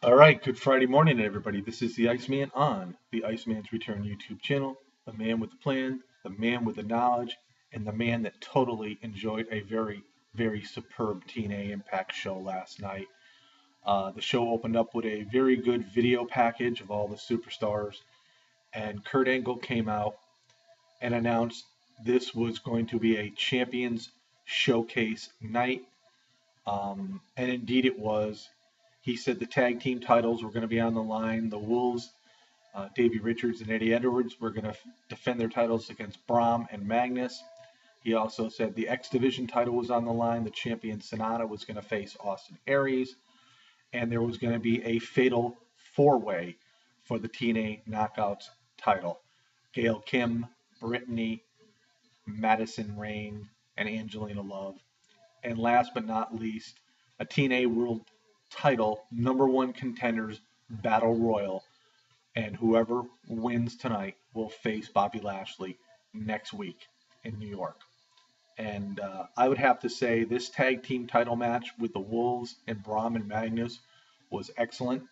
All right, good Friday morning, everybody. This is the Iceman on the Iceman's Return YouTube channel. The man with the plan, the man with the knowledge, and the man that totally enjoyed a very, very superb TNA Impact show last night. The show opened up with a very good video package of all the superstars, and Kurt Angle came out and announced this was going to be a Champions Showcase night. And indeed it was. He said the tag team titles were going to be on the line. The Wolves, Davey Richards and Eddie Edwards, were going to defend their titles against Brahm and Magnus. He also said the X Division title was on the line. The champion Sonata was going to face Austin Aries. And there was going to be a fatal four-way for the TNA Knockouts title. Gail Kim, Brittany, Madison Rayne, and Angelina Love. And last but not least, a TNA World Title #1 contenders battle royal, and whoever wins tonight will face Bobby Lashley next week in New York. And I would have to say this tag team title match with the Wolves and Brahm and Magnus was excellent.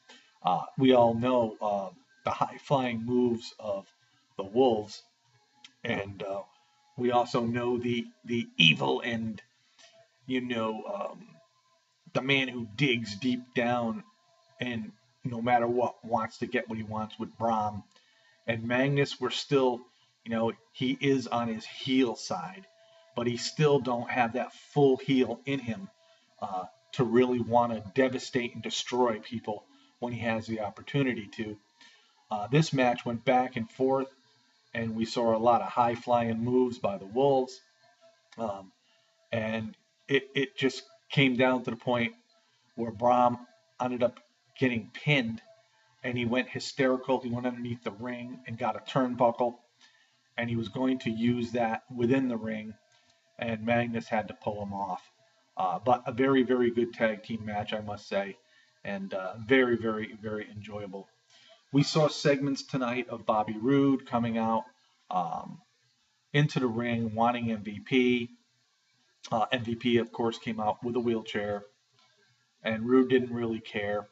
We all know the high flying moves of the Wolves, and we also know the evil and the man who digs deep down and no matter what wants to get what he wants with Brahm. And Magnus, we're still, he is on his heel side, but he still don't have that full heel in him to really want to devastate and destroy people when he has the opportunity to. This match went back and forth, and we saw a lot of high flying moves by the Wolves. And it just came down to the point where Brahm ended up getting pinned, and he went hysterical. He went underneath the ring and got a turnbuckle, and he was going to use that within the ring, and Magnus had to pull him off. But a very, very good tag team match, I must say, and very, very, very enjoyable. We saw segments tonight of Bobby Roode coming out into the ring wanting MVP. MVP, of course, came out with a wheelchair, and Roode didn't really care.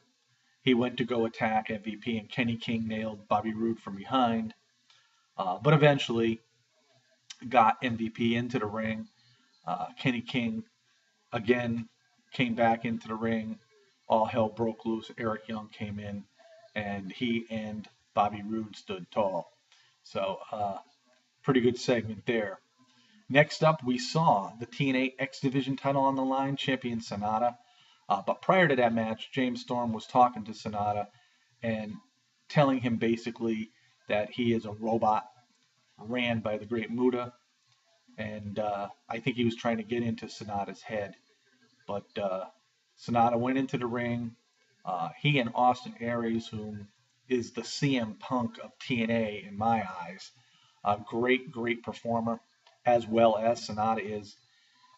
He went to go attack MVP, and Kenny King nailed Bobby Roode from behind, but eventually got MVP into the ring. Kenny King again came back into the ring. All hell broke loose. Eric Young came in, and he and Bobby Roode stood tall. So, pretty good segment there. Next up, we saw the TNA X Division title on the line, champion Sonata. But prior to that match, James Storm was talking to Sonata and telling him basically that he is a robot ran by the Great Muta. And I think he was trying to get into Sonata's head. But Sonata went into the ring. He and Austin Aries, who is the CM Punk of TNA in my eyes, a great, great performer, as well as Sonata is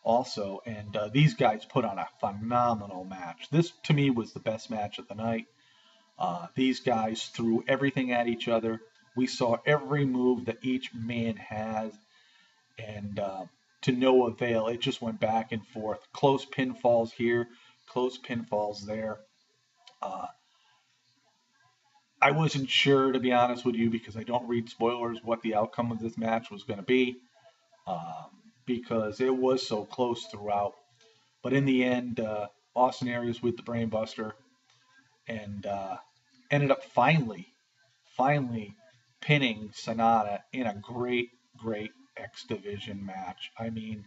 also. And these guys put on a phenomenal match. This, to me, was the best match of the night. These guys threw everything at each other. We saw every move that each man has, and to no avail. It just went back and forth. Close pinfalls here, close pinfalls there. I wasn't sure, to be honest with you, because I don't read spoilers, what the outcome of this match was going to be. Because it was so close throughout. But in the end, Austin Aries with the Brainbuster, and ended up finally pinning Sonata in a great, great X Division match. I mean,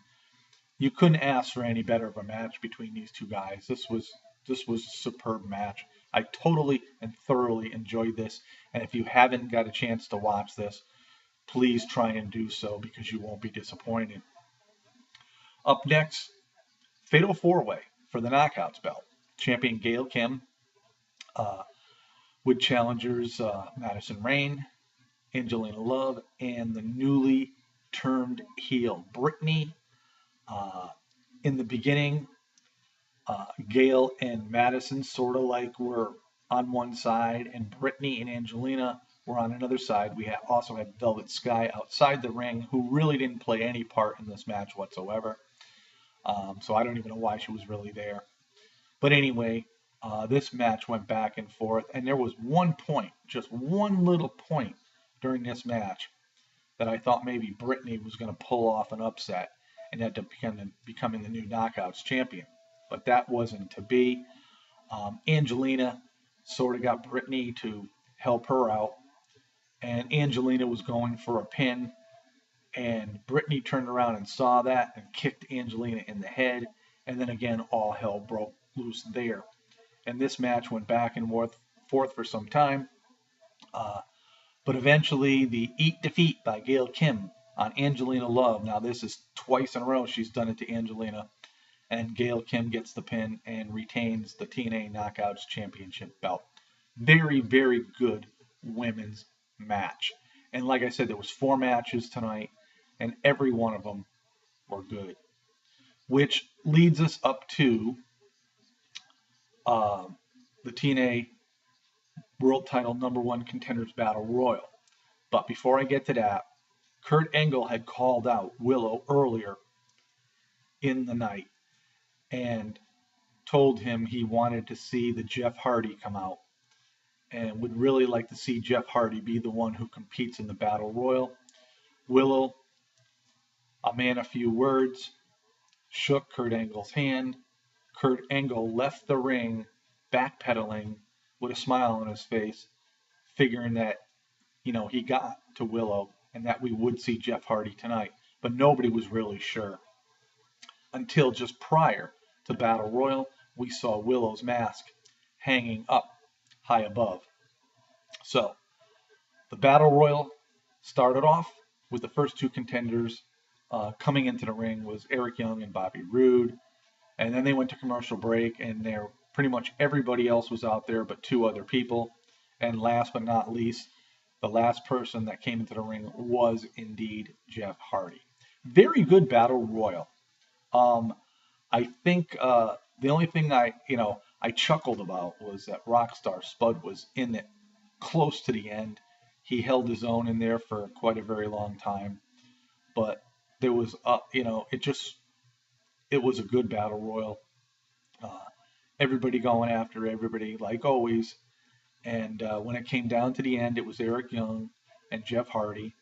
you couldn't ask for any better of a match between these two guys. This was a superb match. I totally and thoroughly enjoyed this. And if you haven't got a chance to watch this, please try and do so, because you won't be disappointed. Up next, Fatal 4-Way for the Knockouts belt. Champion Gail Kim with challengers Madison Rayne, Angelina Love, and the newly turned heel Brittany. In the beginning, Gail and Madison sort of like were on one side, and Brittany and Angelina were on another side. We also had Velvet Sky outside the ring, who really didn't play any part in this match whatsoever. So I don't even know why she was really there. But anyway, This match went back and forth, and there was one point, just one little point during this match that I thought maybe Brittany was going to pull off an upset and end up becoming the new Knockouts champion. But that wasn't to be. Angelina sort of got Brittany to help her out, and Angelina was going for a pin, and Brittany turned around and saw that and kicked Angelina in the head, and then again all hell broke loose there. And this match went back and forth for some time. Uh, but eventually, the Eat Defeat by Gail Kim on Angelina Love. Now, this is twice in a row she's done it to Angelina. And Gail Kim gets the pin and retains the TNA Knockouts Championship belt. Very, very good women's match. And like I said, there was 4 matches tonight, and every one of them were good. Which leads us up to the TNA World Title #1 Contenders Battle Royal. But before I get to that, Kurt Angle had called out Willow earlier in the night and told him he wanted to see the Jeff Hardy come out and would really like to see Jeff Hardy be the one who competes in the Battle Royal. Willow, a man of few words, shook Kurt Angle's hand. Kurt Angle left the ring backpedaling with a smile on his face, figuring that, he got to Willow and that we would see Jeff Hardy tonight. But nobody was really sure until just prior to Battle Royal, we saw Willow's mask hanging up high above. So the Battle Royal started off with the first 2 contenders coming into the ring was Eric Young and Bobby Roode. And then they went to commercial break, and there pretty much everybody else was out there but 2 other people. And last but not least, the last person that came into the ring was indeed Jeff Hardy. Very good Battle Royal. I think the only thing I chuckled about was that Rockstar Spud was in it close to the end. He held his own in there for quite a very long time, but there was, it was a good Battle Royal. Everybody going after everybody like always. And when it came down to the end, it was Eric Young and Jeff Hardy,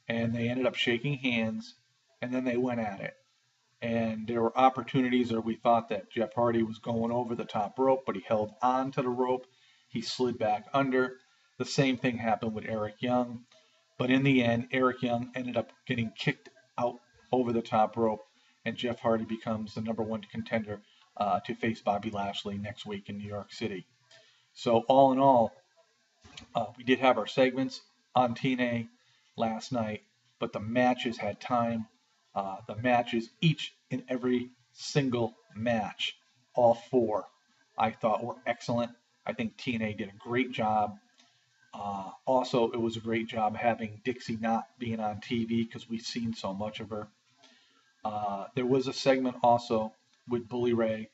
and they ended up shaking hands, and then they went at it. And there were opportunities where we thought that Jeff Hardy was going over the top rope, but he held on to the rope. He slid back under. The same thing happened with Eric Young. But in the end, Eric Young ended up getting kicked out over the top rope, and Jeff Hardy becomes the #1 contender to face Bobby Lashley next week in New York City. So all in all, we did have our segments on TNA last night, but the matches had time. The matches, each and every single match, all 4, I thought were excellent. I think TNA did a great job. Also, it was a great job having Dixie not being on TV because we've seen so much of her. There was a segment also with Bully Ray,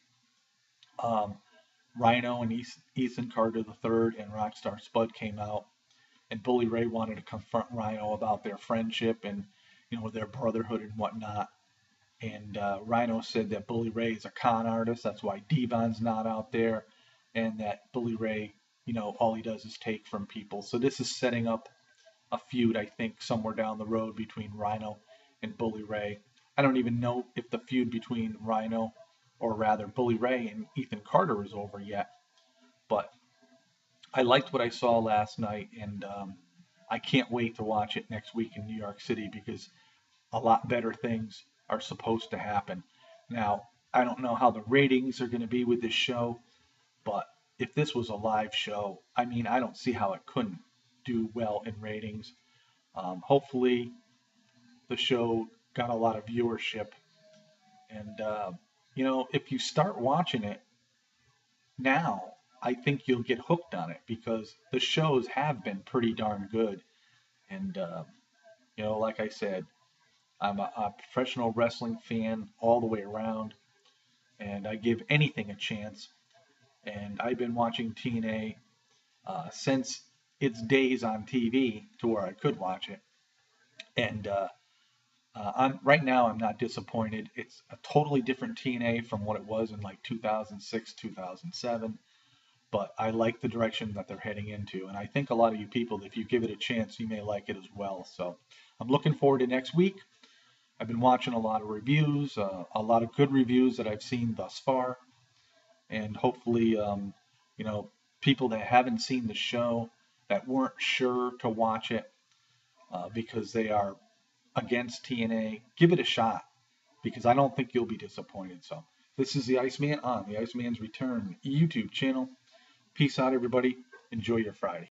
Rhino and Ethan Carter III and Rockstar Spud came out, and Bully Ray wanted to confront Rhino about their friendship and their brotherhood and whatnot. And Rhino said that Bully Ray is a con artist. That's why Devon's not out there, and that Bully Ray, all he does is take from people. So this is setting up a feud, I think, somewhere down the road between Rhino and Bully Ray. I don't even know if the feud between Rhino, or rather Bully Ray and Ethan Carter, is over yet. But I liked what I saw last night, and I can't wait to watch it next week in New York City because a lot better things are supposed to happen. Now, I don't know how the ratings are going to be with this show, but if this was a live show, I don't see how it couldn't do well in ratings. Hopefully, the show got a lot of viewership. And, if you start watching it now, I think you'll get hooked on it because the shows have been pretty darn good. And, like I said, I'm a professional wrestling fan all the way around, and I give anything a chance. And I've been watching TNA since its days on TV to where I could watch it. And right now, I'm not disappointed. It's a totally different TNA from what it was in like 2006, 2007. but I like the direction that they're heading into. And I think a lot of you people, if you give it a chance, you may like it as well. So I'm looking forward to next week. I've been watching a lot of reviews, a lot of good reviews that I've seen thus far. And hopefully, you know, people that haven't seen the show, that weren't sure to watch it because they are against TNA, give it a shot because I don't think you'll be disappointed. So this is the Iceman on the Iceman's Return YouTube channel. Peace out, everybody. Enjoy your Friday.